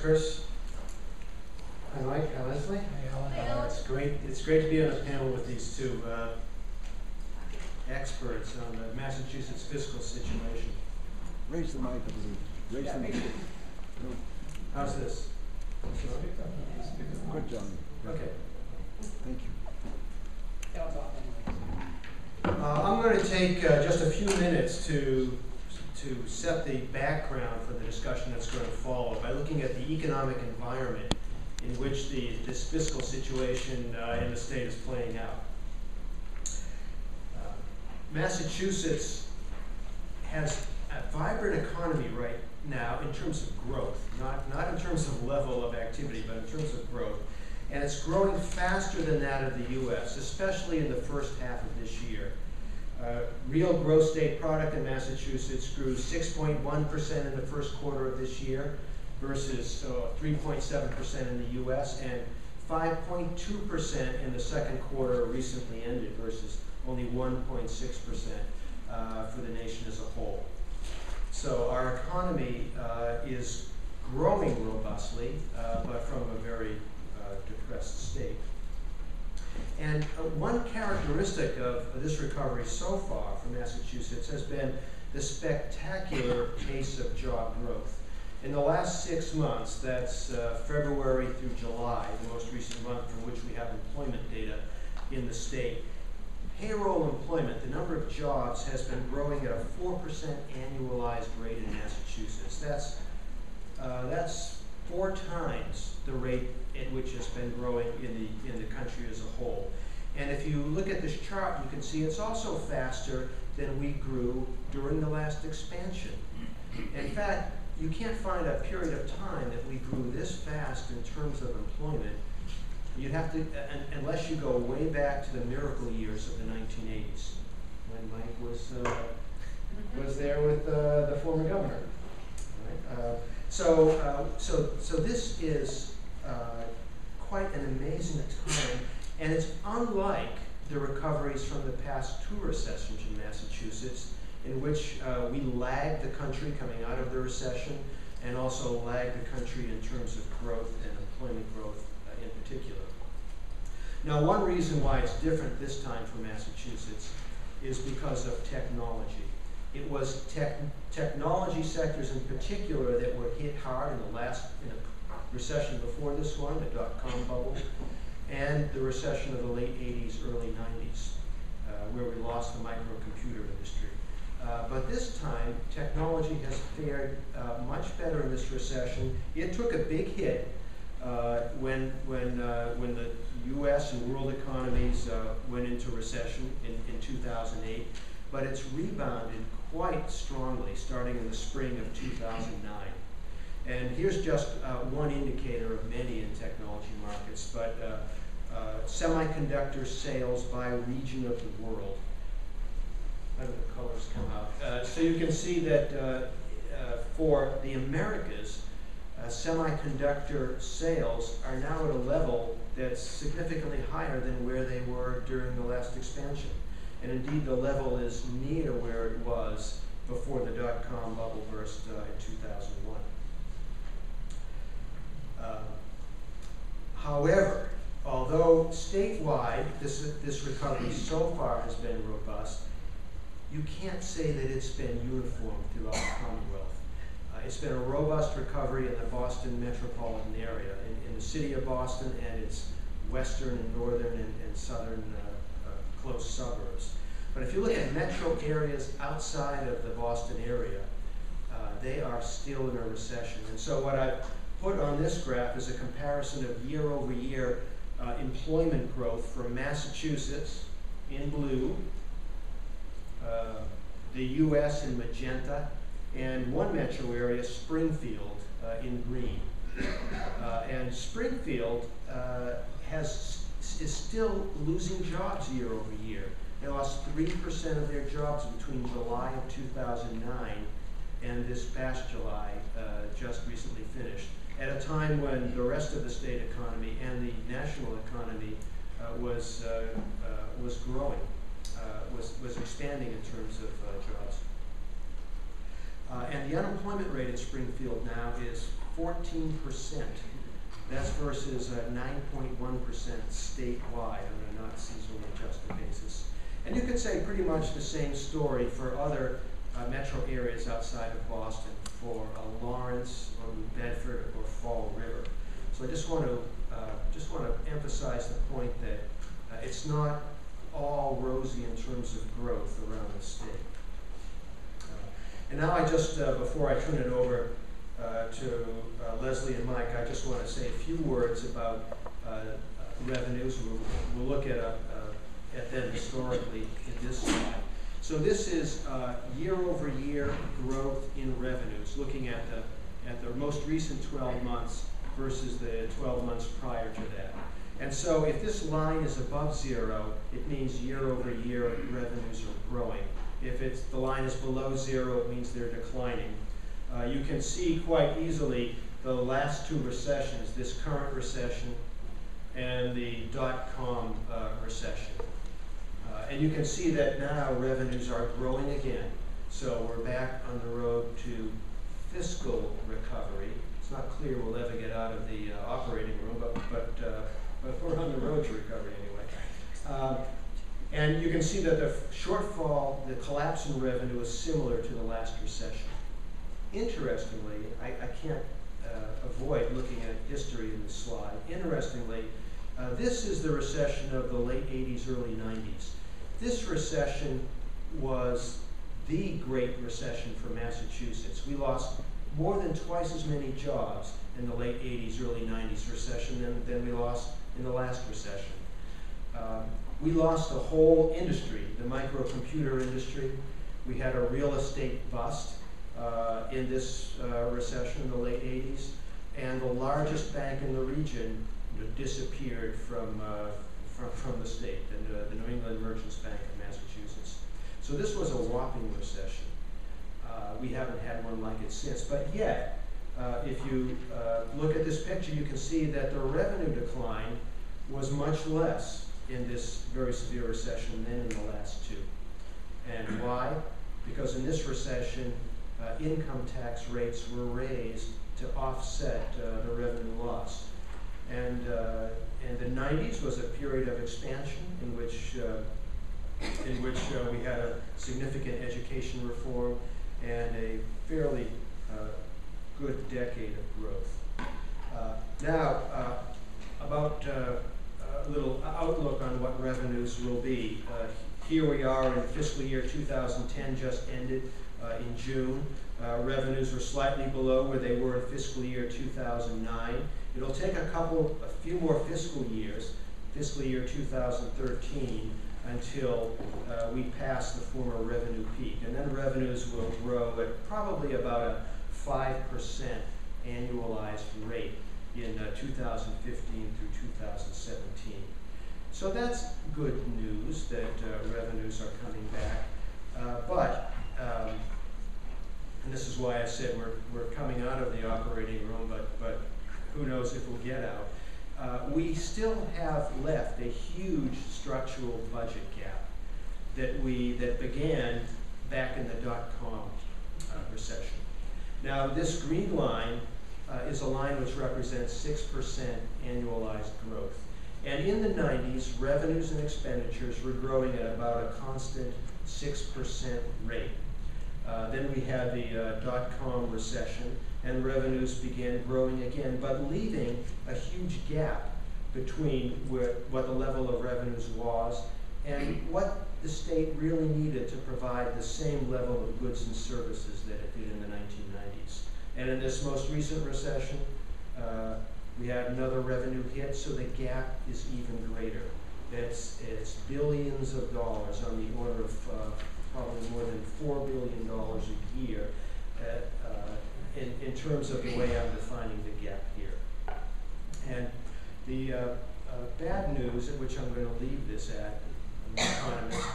Chris. Hi, Mike. Hi, Leslie. Hey, Alan. It's great to be on a panel with these two experts on the Massachusetts fiscal situation. Raise the mic, I believe. Raise the mic. How's this? Good, John. Okay. Thank you. I'm going to take just a few minutes to set the background for the discussion that's going to follow by looking at the economic environment in which this fiscal situation in the state is playing out. Massachusetts has a vibrant economy right now in terms of growth, not in terms of level of activity, but in terms of growth. And it's growing faster than that of the U.S., especially in the first half of this year. Real gross state product in Massachusetts grew 6.1% in the first quarter of this year versus 3.7% in the U.S. and 5.2% in the second quarter recently ended versus only 1.6% for the nation as a whole. So our economy is growing robustly, but from a very depressed state. And one characteristic of this recovery so far from Massachusetts has been the spectacular pace of job growth. In the last 6 months, that's February through July, the most recent month for which we have employment data in the state, payroll employment, the number of jobs, has been growing at a 4% annualized rate in Massachusetts. That's 4 times the rate at which it's been growing in the country as a whole. And if you look at this chart, you can see it's also faster than we grew during the last expansion. In fact, you can't find a period of time that we grew this fast in terms of employment. You'd have to, unless you go way back to the miracle years of the 1980s, when Mike was there with the former governor. Right? So this is quite an amazing time, and it's unlike the recoveries from the past 2 recessions in Massachusetts, in which we lagged the country coming out of the recession, and also lagged the country in terms of growth and employment growth in particular. Now, one reason why it's different this time for Massachusetts is because of technology. It was technology sectors in particular that were hit hard in the recession before this one, the dot-com bubble, and the recession of the late 80s, early 90s, where we lost the microcomputer industry. But this time, technology has fared much better in this recession. It took a big hit when the U.S. and world economies went into recession in 2008, but it's rebounded quite strongly starting in the spring of 2009. And here's just one indicator of many in technology markets, but semiconductor sales by region of the world. How do the colors come out? So you can see that for the Americas, semiconductor sales are now at a level that's significantly higher than where they were during the last expansion. And indeed, the level is near where it was before the dot-com bubble burst in 2001. However, although statewide this recovery so far has been robust, you can't say that it's been uniform throughout the Commonwealth. It's been a robust recovery in the Boston metropolitan area, in the city of Boston and its western and northern and southern close suburbs. But if you look at metro areas outside of the Boston area, they are still in a recession. And so what I've put on this graph is a comparison of year-over-year employment growth for Massachusetts in blue, the U.S. in magenta, and one metro area, Springfield, in green. And Springfield is still losing jobs year over year. They lost 3% of their jobs between July of 2009 and this past July, just recently finished, at a time when the rest of the state economy and the national economy was growing, was expanding in terms of jobs. And the unemployment rate in Springfield now is 14%. That's versus 9.1% statewide on a not seasonally adjusted basis. And you could say pretty much the same story for other metro areas outside of Boston, for Lawrence or New Bedford or Fall River. So I just want to emphasize the point that it's not all rosy in terms of growth around the state. And now I just, before I turn it over to Leslie and Mike, I just want to say a few words about revenues. We'll look at them historically in this slide. So this is year-over-year growth in revenues, looking at the most recent 12 months versus the 12 months prior to that. And so if this line is above 0, it means year-over-year revenues are growing. If the line is below 0, it means they're declining. You can see quite easily the last two recessions, this current recession and the dot-com recession. And you can see that now revenues are growing again. So we're back on the road to fiscal recovery. It's not clear we'll ever get out of the operating room, but we're on the road to recovery anyway. And you can see that the shortfall, the collapse in revenue is similar to the last recession. Interestingly, I can't avoid looking at history in this slide. Interestingly, this is the recession of the late 80s, early 90s. This recession was the Great Recession for Massachusetts. We lost more than twice as many jobs in the late 80s, early 90s recession than we lost in the last recession. We lost a whole industry, the microcomputer industry. We had a real estate bust in this recession in the late 80s, and the largest bank in the region disappeared from the state, the New England Merchants Bank of Massachusetts. So this was a whopping recession. We haven't had one like it since, but yet, if you look at this picture, you can see that the revenue decline was much less in this very severe recession than in the last two. And why? Because in this recession, income tax rates were raised to offset the revenue loss. And the 90s was a period of expansion in which we had a significant education reform and a fairly good decade of growth. Now, about a little outlook on what revenues will be. Here we are in fiscal year 2010, just ended in June. Revenues were slightly below where they were in fiscal year 2009. It'll take a few more fiscal years, fiscal year 2013, until we pass the former revenue peak. And then revenues will grow at probably about a 5% annualized rate in 2015 through 2017. So that's good news that revenues are coming back. And this is why I said we're coming out of the operating room, but who knows if we'll get out. We still have left a huge structural budget gap that began back in the dot-com recession. Now, this green line is a line which represents 6% annualized growth. And in the 90s, revenues and expenditures were growing at about a constant 6% rate. Then we had the dot-com recession, and revenues began growing again, but leaving a huge gap between what the level of revenues was and what the state really needed to provide the same level of goods and services that it did in the 1990s. And in this most recent recession, we had another revenue hit, so the gap is even greater. It's billions of dollars, on the order of probably more than $4 billion a year in terms of the way I'm defining the gap here. And the bad news, at which I'm going to leave this at, I'm an economist,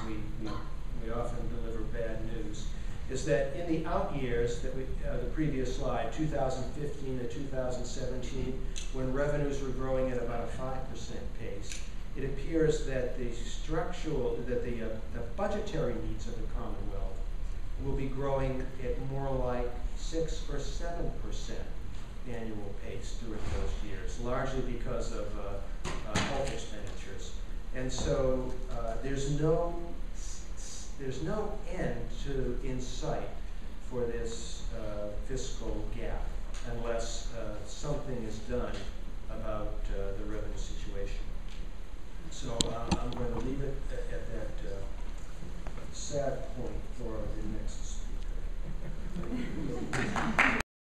we often deliver bad news, is that in the out years, that the previous slide, 2015 to 2017, when revenues were growing at about a 5% pace, it appears that the budgetary needs of the Commonwealth will be growing at more like 6 or 7% annual pace during those years, largely because of health expenditures. And so there's no end in sight for this fiscal gap unless something is done about the revenue situation. So I'm going to leave it at that sad point for the next speaker.